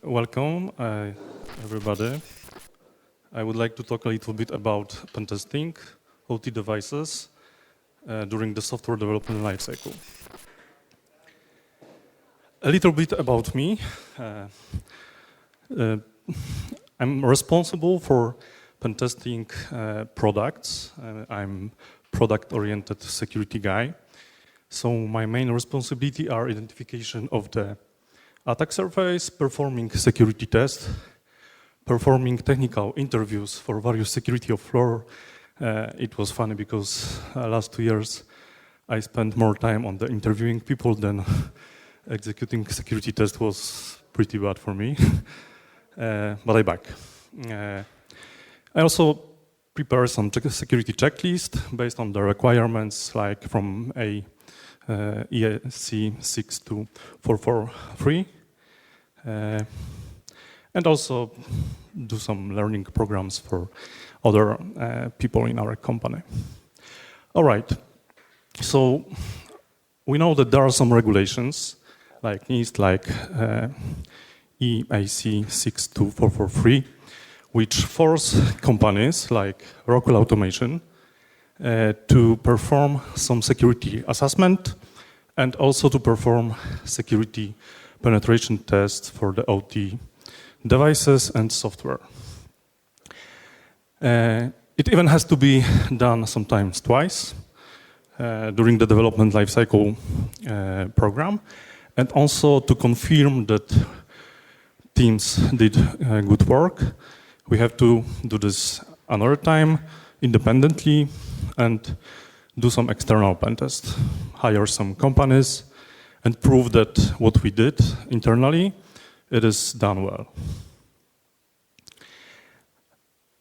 Welcome, everybody. I would like to talk a little bit about pen testing, OT devices during the software development lifecycle. A little bit about me. I'm responsible for pen testing products. I'm product-oriented security guy. So my main responsibility are identification of the attack surface, performing security tests, performing technical interviews for various security of floor. It was funny because last 2 years I spent more time on the interviewing people than executing security test was pretty bad for me. But I'm back. I also prepare some security checklist based on the requirements, like from ESC 62443. And also do some learning programs for other people in our company. All right, so we know that there are some regulations like NIST, like EAC 62443, which force companies like Rockwell Automation to perform some security assessment and also to perform security penetration tests for the OT devices and software. It even has to be done sometimes twice during the development lifecycle program, and also to confirm that teams did good work. We have to do this another time independently and do some external pen test, hire some companies, and prove that what we did internally, it is done well.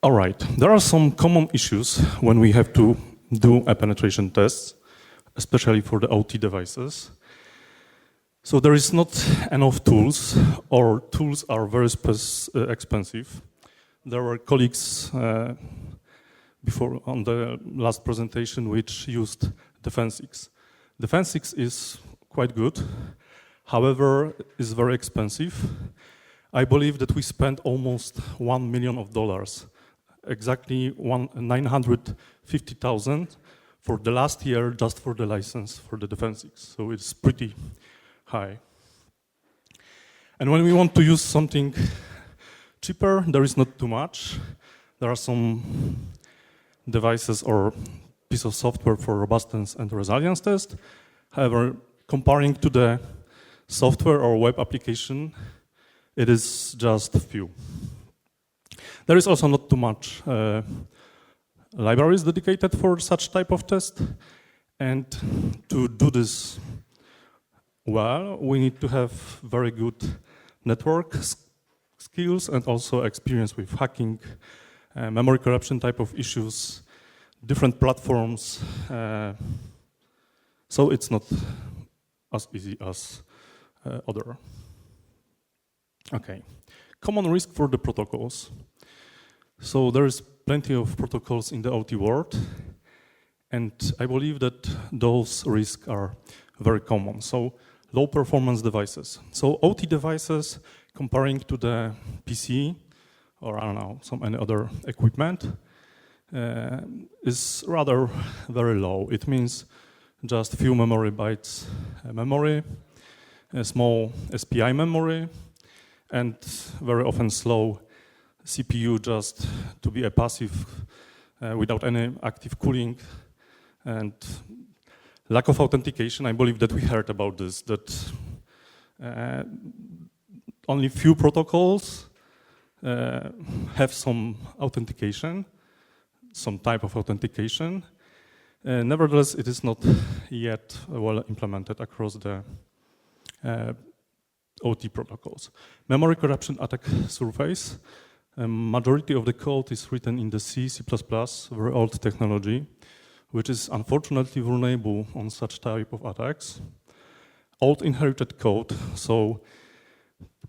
All right, there are some common issues when we have to do a penetration test, especially for the OT devices. So there is not enough tools, or tools are very expensive. There were colleagues before on the last presentation which used Defensix. Defensix is quite good, however, it's very expensive. I believe that we spent almost $1 million, exactly 950,000 for the last year just for the license for the Defensix. So it's pretty high. And when we want to use something cheaper, there is not too much. There are some devices or piece of software for robustness and resilience test. However, comparing to the software or web application, it is just a few. There is also not too much libraries dedicated for such type of test. And to do this well, we need to have very good network skills and also experience with hacking, memory corruption type of issues, different platforms. So it's not as easy as other. Okay, common risk for the protocols. So there is plenty of protocols in the OT world, and I believe that those risks are very common. So low performance devices. So OT devices comparing to the PC or I don't know, any other equipment is rather very low. It means just few memory bytes memory, a small SPI memory, and very often slow CPU just to be a passive without any active cooling, and lack of authentication. I believe that we heard about this, that only few protocols have some authentication, some type of authentication. Nevertheless, it is not yet well implemented across the OT protocols. Memory corruption attack surface. Majority of the code is written in the C, C++, very old technology, which is unfortunately vulnerable on such type of attacks. Old inherited code, so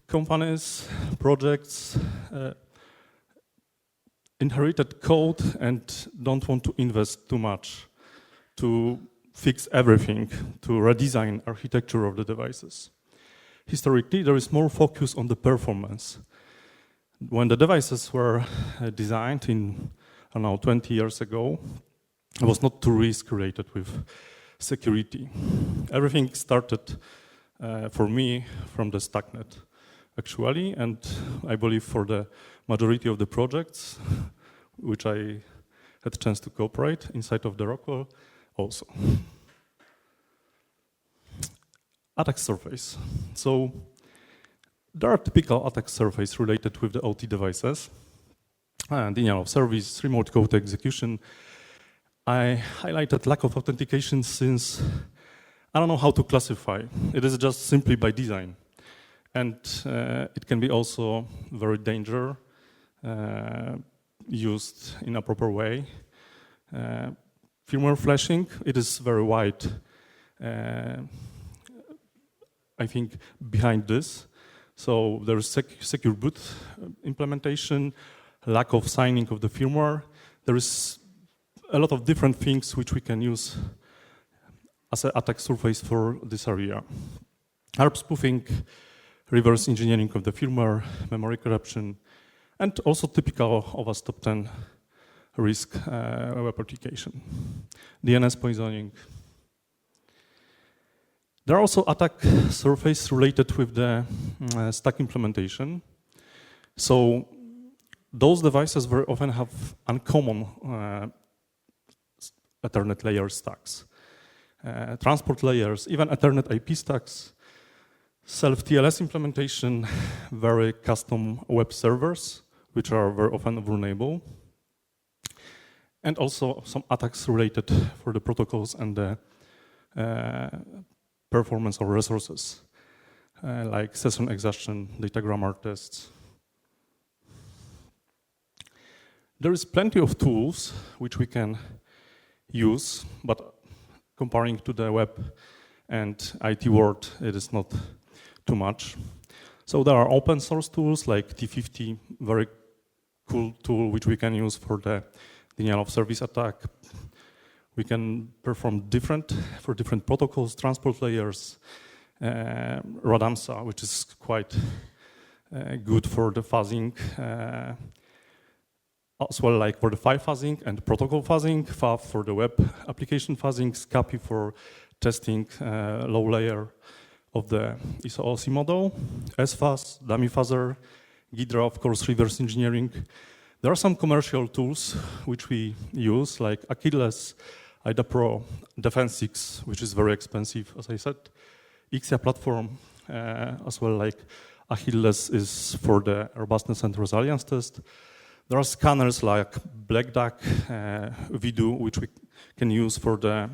companies, projects inherited code and don't want to invest too much to fix everything, to redesign architecture of the devices. historically, there is more focus on the performance. When the devices were designed in, I don't know, 20 years ago, it was not too risk-related with security. Everything started, for me, from the stacknet, actually, and I believe for the majority of the projects, which I had a chance to cooperate inside of the Rockwell, also. Attack surface. So there are typical attack surface related with the OT devices. Denial of service, remote code execution. I highlighted lack of authentication since I don't know how to classify. It is just simply by design. And it can be also very dangerous, used in a proper way. Firmware flashing, it is very wide. I think behind this. So there is secure boot implementation, lack of signing of the firmware. There is a lot of different things which we can use as an attack surface for this area. ARP spoofing, reverse engineering of the firmware, memory corruption, and also typical of a top 10 risk web application. DNS poisoning. There are also attack surface related with the stack implementation. So those devices very often have uncommon Ethernet layer stacks, transport layers, even Ethernet IP stacks, self-TLS implementation, very custom web servers, which are very often vulnerable, and also some attacks related for the protocols and the performance of resources, like session exhaustion, data grammar tests. There is plenty of tools which we can use, but comparing to the web and IT world, it is not too much. So there are open source tools like T50, very cool tool which we can use for the denial of service attack. We can perform different protocols, transport layers, RADAMSA, which is quite good for the fuzzing, as well like for the file fuzzing and protocol fuzzing, FAF for the web application fuzzing, SCAPI for testing low layer of the ISO-OC model, SFuzz, dummy fuzzer, Ghidra, of course, reverse engineering. There are some commercial tools which we use, like Achilles, IDA Pro, Defense6, which is very expensive, as I said, Ixia platform, as well like Achilles is for the robustness and resilience test. There are scanners like Black Duck, Vidu, which we can use for the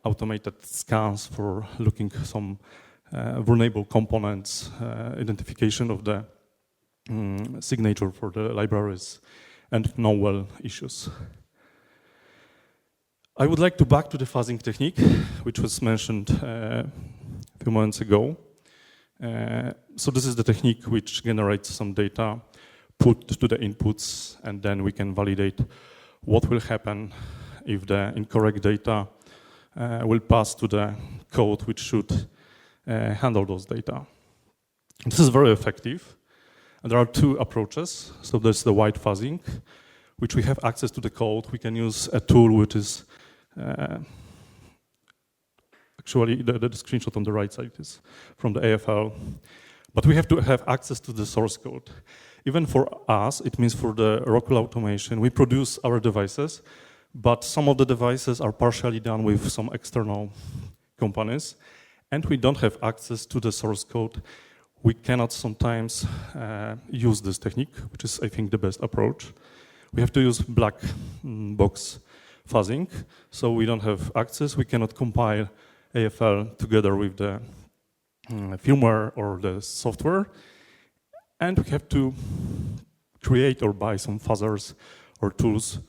automated scans for looking some vulnerable components, identification of the signature for the libraries, and Nowell issues. I would like to back to the fuzzing technique, which was mentioned a few moments ago. So this is the technique which generates some data, put to the inputs, and then we can validate what will happen if the incorrect data will pass to the code which should handle those data. This is very effective. And there are two approaches. So there's the white fuzzing, which we have access to the code. We can use a tool which is actually the screenshot on the right side is from the AFL. But we have to have access to the source code. Even for us, it means for the Rockwell Automation, we produce our devices, but some of the devices are partially done with some external companies, and we don't have access to the source code. We cannot sometimes use this technique, which is, I think, the best approach. We have to use black box fuzzing, so we don't have access. We cannot compile AFL together with the firmware or the software, and we have to create or buy some fuzzers or tools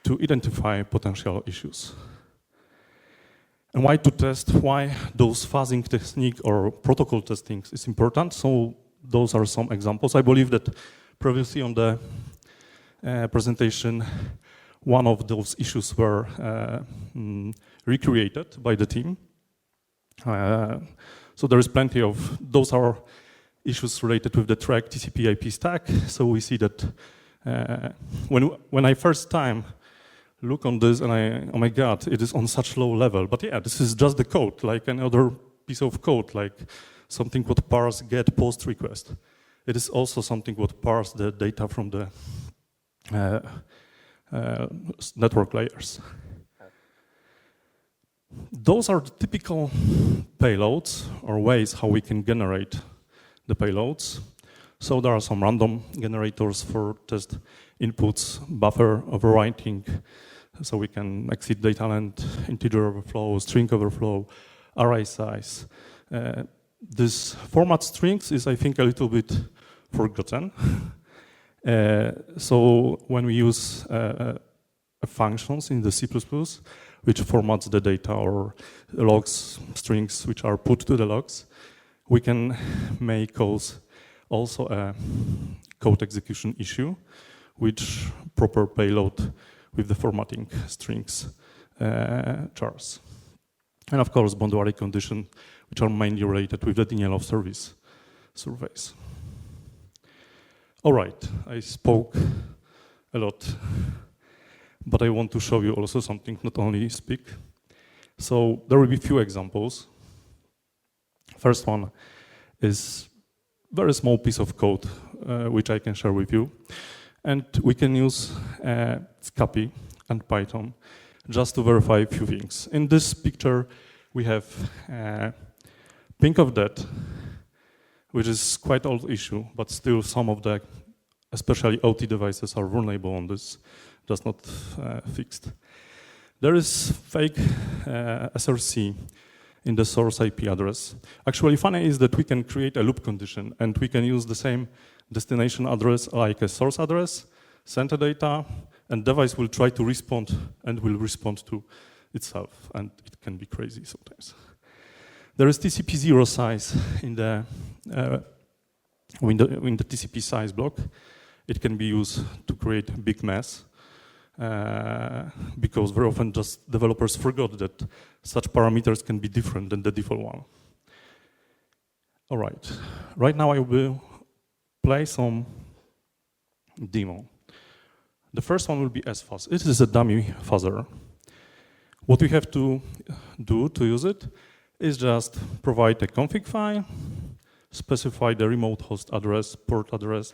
to identify potential issues. And why to test? Why those fuzzing technique or protocol testing is important? So those are some examples. I believe that previously on the presentation, one of those issues were recreated by the team. So there is plenty of, those are issues related with the track TCP/IP stack. So we see that when I first time look on this and oh my God, it is on such low level. But yeah, this is just the code, like another piece of code, like something what parse get post request. It is also something what parse the data from the network layers. Those are the typical payloads or ways how we can generate the payloads. So there are some random generators for just inputs, buffer overwriting, so we can exceed data length, integer overflow, string overflow, array size. This format strings is, I think, a little bit forgotten. So when we use functions in the C++, which formats the data, or logs, strings which are put to the logs, we can make also a code execution issue, which proper payload with the formatting strings chars. And of course, boundary conditions, which are mainly related with the denial of service surveys. All right, I spoke a lot, but I want to show you also something, not only speak. So there will be few examples. First one is very small piece of code, which I can share with you. And we can use Scapy and Python just to verify a few things. In this picture, we have Pink of Death, which is quite old issue, but still some of the, especially OT devices, are vulnerable on this, just not fixed. There is fake SRC in the source IP address. Actually, funny is that we can create a loop condition, and we can use the same destination address like a source address, send the data, and device will try to respond and will respond to itself, and it can be crazy sometimes. There is TCP zero size in the TCP size block. It can be used to create a big mess because very often just developers forgot that such parameters can be different than the default one. All right, right now I will play some demo. The first one will be SFuzz. It is a dummy fuzzer. What we have to do to use it is just provide a config file, specify the remote host address, port address,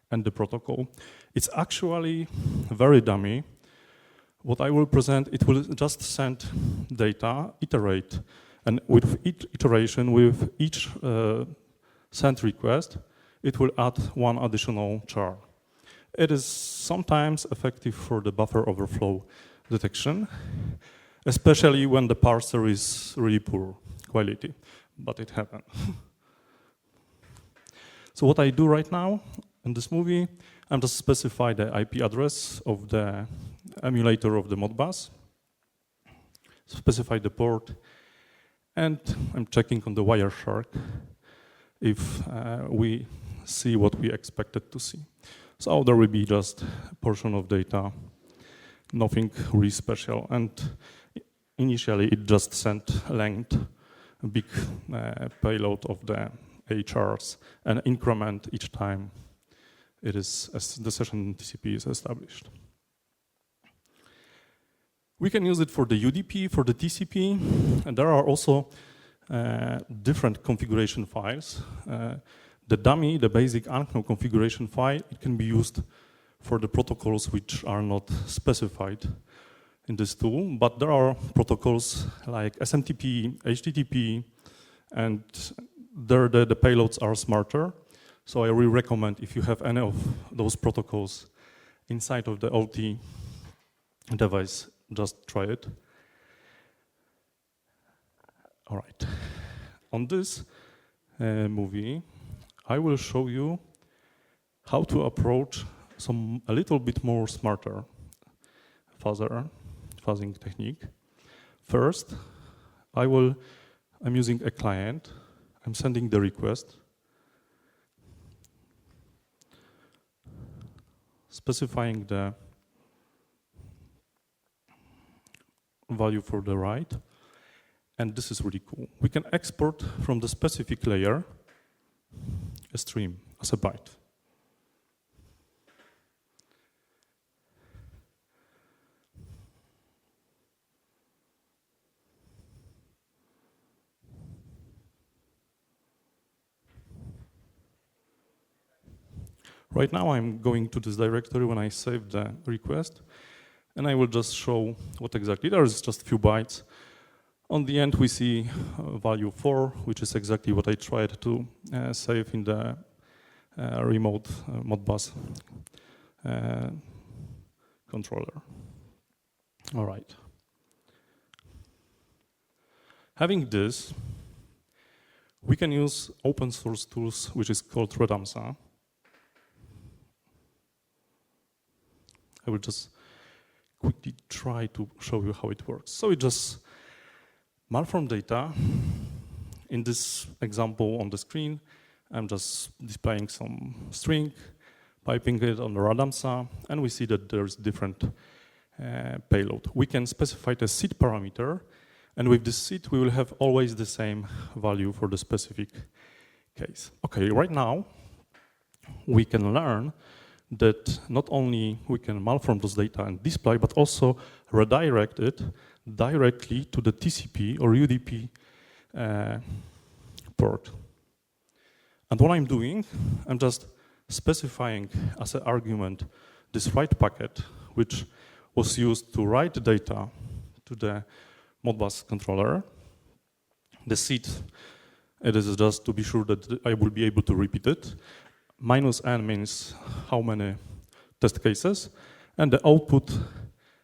and the protocol. It's actually very dummy. What I will present, it will just send data, iterate, and with each iteration, with each send request, it will add one additional char. It is sometimes effective for the buffer overflow detection, especially when the parser is really poor quality, but it happened. So what I do right now in this movie, I'm just specify the IP address of the emulator of the Modbus, specify the port, and I'm checking on the Wireshark if we see what we expected to see. So there will be just a portion of data, nothing really special. And initially, it just sent length, a big payload of the HRs, and increment each time it is as the session TCP is established. We can use it for the UDP, for the TCP, and there are also different configuration files. The dummy, the basic unknown configuration file, it can be used for the protocols which are not specified in this tool, but there are protocols like SMTP, HTTP, and there the payloads are smarter. So I really recommend if you have any of those protocols inside of the OT device, just try it. All right. On this movie, I will show you how to approach a little bit more smarter fuzzing technique. First, I'm using a client. I'm sending the request, specifying the value for the write, And this is really cool. We can export from the specific layer a stream as a byte. Right now I'm going to this directory when I save the request, and I will just show what exactly. There is just a few bytes. On the end we see value 4, which is exactly what I tried to save in the remote Modbus controller. All right. Having this, we can use open source tools, which is called Redamsa. I will just quickly try to show you how it works. So it just malform data. In this example on the screen, I'm just displaying some string, piping it on the Redamsa, and we see that there's different payload. We can specify the seed parameter, and with this seed, we will have always the same value for the specific case. Okay, right now, we can learn that not only we can malform those data and display, but also redirect it directly to the TCP or UDP port. And what I'm doing, I'm just specifying as an argument this write packet, which was used to write the data to the Modbus controller. The seed, it is just to be sure that I will be able to repeat it. -n means how many test cases, and the output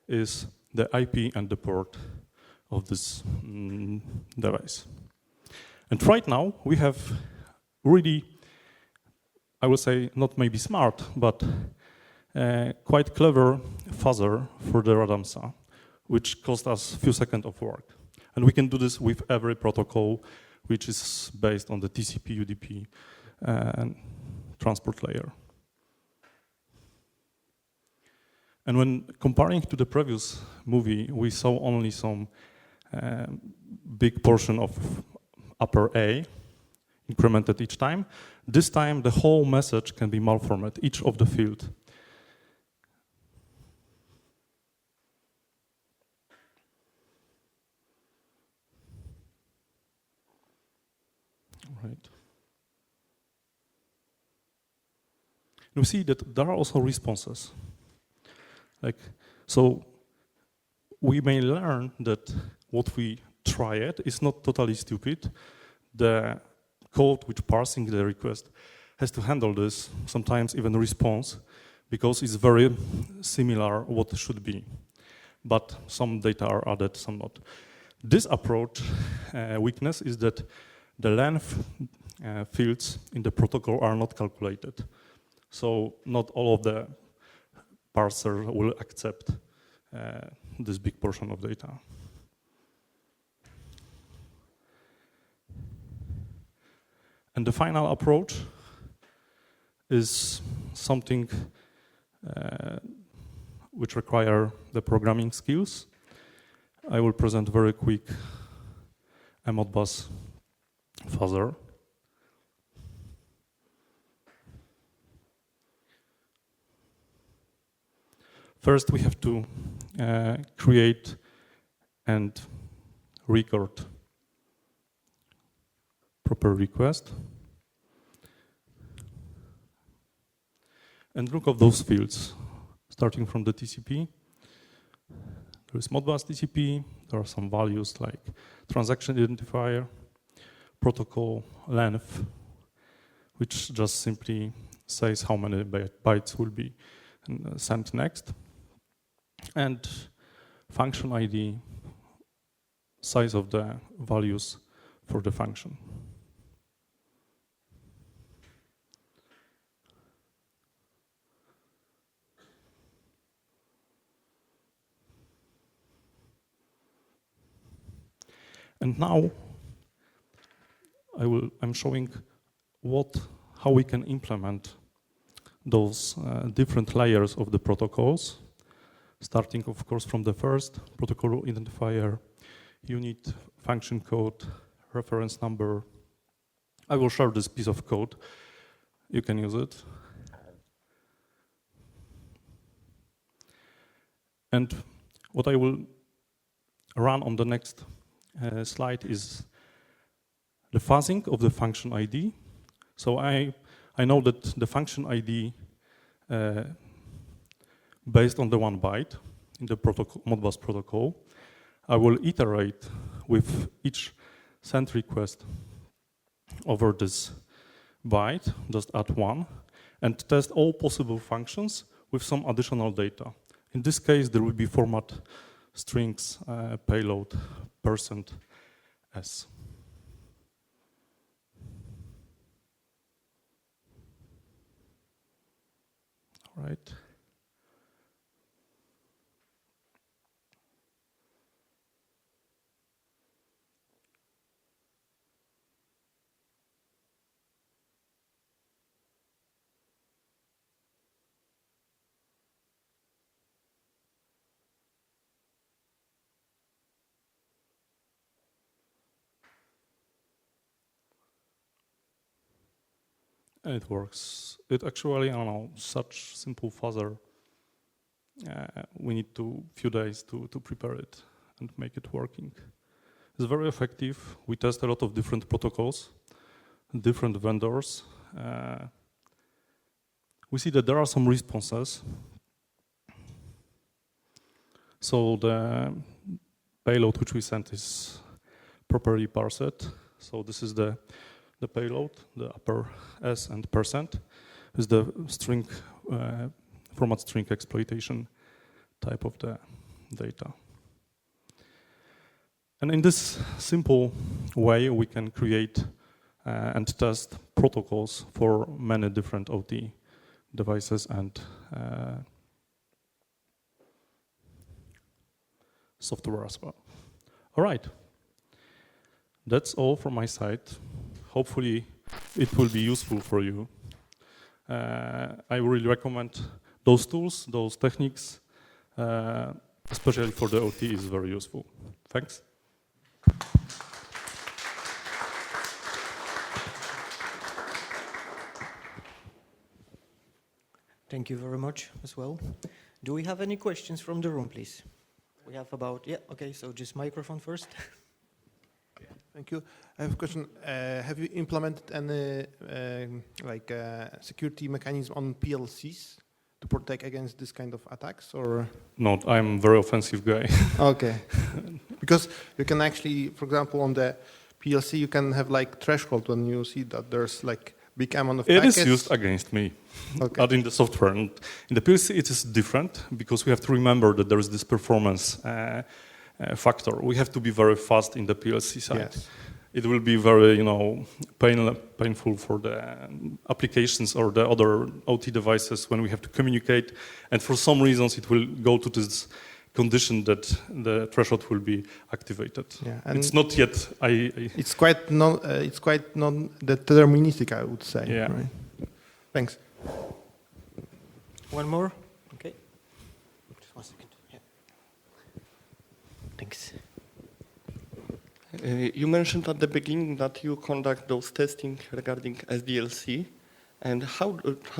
is the IP and the port of this device. And right now we have really, I would say, not maybe smart, but quite clever fuzzer for the Redamsa, which cost us a few seconds of work. And we can do this with every protocol which is based on the TCP, UDP, transport layer. And when comparing to the previous movie, we saw only some big portion of upper A incremented each time. This time, the whole message can be malformed, each of the field. Right. We see that there are also responses. So we may learn that what we tried is not totally stupid. The code which parsing the request has to handle this, sometimes even response, because it's very similar what it should be. But some data are added, some not. This approach weakness is that the length fields in the protocol are not calculated. So not all of the parser will accept this big portion of data. And the final approach is something which require the programming skills. I will present very quick a Modbus fuzzer. First, we have to create and record proper request. And look at those fields, starting from the TCP. There is Modbus TCP. There are some values like transaction identifier, protocol length, which just simply says how many bytes will be sent next. And function ID, size of the values for the function. And now I'm showing how we can implement those different layers of the protocols, starting of course from the first protocol identifier. You need function code, reference number. I will share this piece of code. You can use it. And what I will run on the next slide is the fuzzing of the function ID. So I know that the function ID based on the 1 byte in the Modbus protocol, I will iterate with each send request over this byte, just add 1, and test all possible functions with some additional data. In this case, there will be format strings, payload, %s. All right. And it works. It actually, I don't know, such simple fuzzer. We need few days to prepare it and make it working. It's very effective. We test a lot of different protocols, different vendors. We see that there are some responses. So the payload which we sent is properly parsed. So this is the payload, the upper S and % is the string, format string exploitation type of the data. And in this simple way, we can create and test protocols for many different OT devices and software as well. All right. That's all from my side. Hopefully, it will be useful for you. I really recommend those tools, those techniques, especially for the OT is very useful. Thanks. Thank you very much as well. Do we have any questions from the room, please? We have about, yeah, okay, so just microphone first. Thank you. I have a question. Have you implemented any security mechanism on PLCs to protect against this kind of attacks, or? No, I'm a very offensive guy. Okay. Because you can actually, for example, on the PLC, you can have like threshold when you see that there's like big amount of packets. It is used against me, okay. But in the software. And in the PLC, it is different because we have to remember that there is this performance factor. We have to be very fast in the PLC side. Yes. It will be very, painful for the applications or the other OT devices when we have to communicate. And for some reasons, it will go to this condition that the threshold will be activated. Yeah, and it's not yet. It's quite non-deterministic, I would say. Yeah. Right? Thanks. One more? Okay. Just 1 second. Yeah. Thanks. You mentioned at the beginning that you conduct those testing regarding SDLC. And how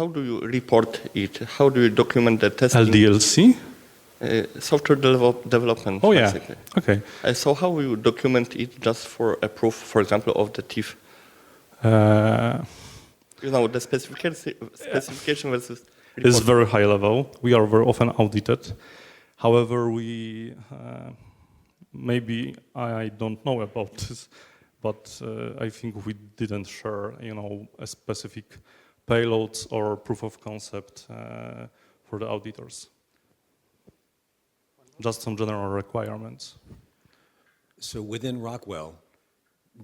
do you report it? How do you document the testing? LDLC? Software development. Oh, yeah. Basically. Okay. So how will you document it just for a proof, for example, of the TIF? The specification versus report. It's very high level. We are very often audited. However, we maybe I don't know about this, but I think we didn't share, a specific payloads or proof of concept for the auditors. Just some general requirements. So within Rockwell,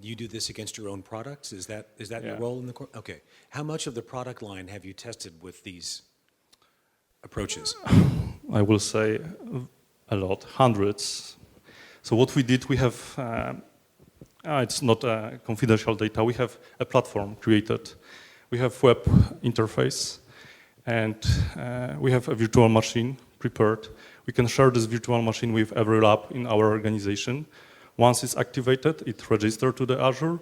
you do this against your own products? Is that your role in the core? Okay. How much of the product line have you tested with these approaches? I will say a lot, hundreds. So what we did, we have, it's not confidential data, we have a platform created. We have web interface, and we have a virtual machine prepared. We can share this virtual machine with every lab in our organization. Once it's activated, it registers to the Azure,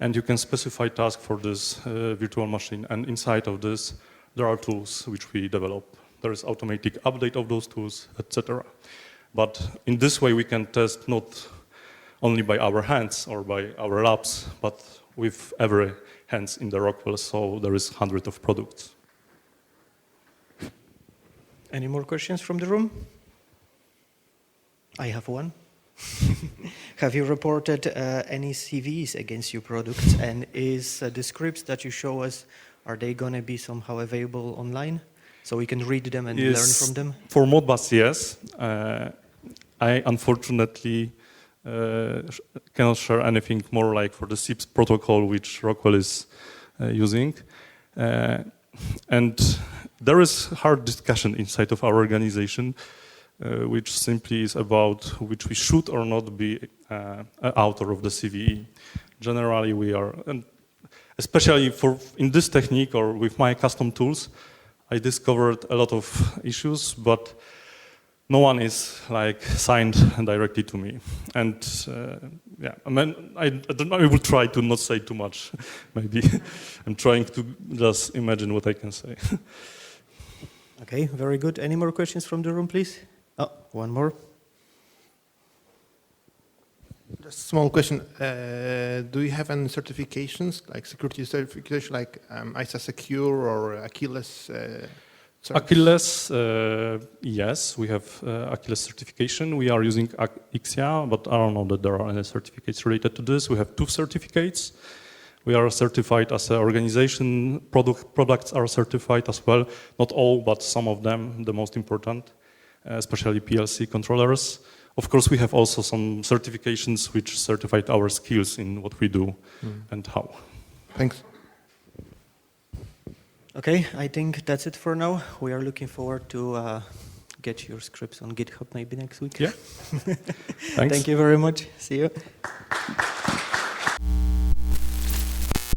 and you can specify tasks for this virtual machine. And inside of this, there are tools which we develop. There is automatic update of those tools, etc. But in this way, we can test not only by our hands or by our labs, but with every hands in the Rockwell. So there is hundreds of products. Any more questions from the room? I have one. Have you reported any CVs against your products? And is the scripts that you show us, are they going to be somehow available online so we can read them and learn from them? For Modbus, yes. I unfortunately cannot share anything more like for the SIPS protocol which Rockwell is using. And there is hard discussion inside of our organization which simply is about which we should or not be an author of the CVE. Generally, we are, and especially in this technique or with my custom tools, I discovered a lot of issues, but no one is like signed directly to me. And yeah, I mean, I will try to not say too much, maybe. I'm trying to just imagine what I can say. Okay, very good. Any more questions from the room, please? Oh, one more. Just a small question. Do you have any certifications, like security certification, like ISA Secure or Achilles? Achilles, yes, we have Achilles certification. We are using Ixia, but I don't know that there are any certificates related to this. We have 2 certificates. We are certified as an organization. Products are certified as well. Not all, but some of them, the most important, especially PLC controllers. Of course, we have also some certifications which certified our skills in what we do and how. Thanks. Okay, I think that's it for now. We are looking forward to get your scripts on GitHub maybe next week. Yeah. Thanks. Thank you very much. See you.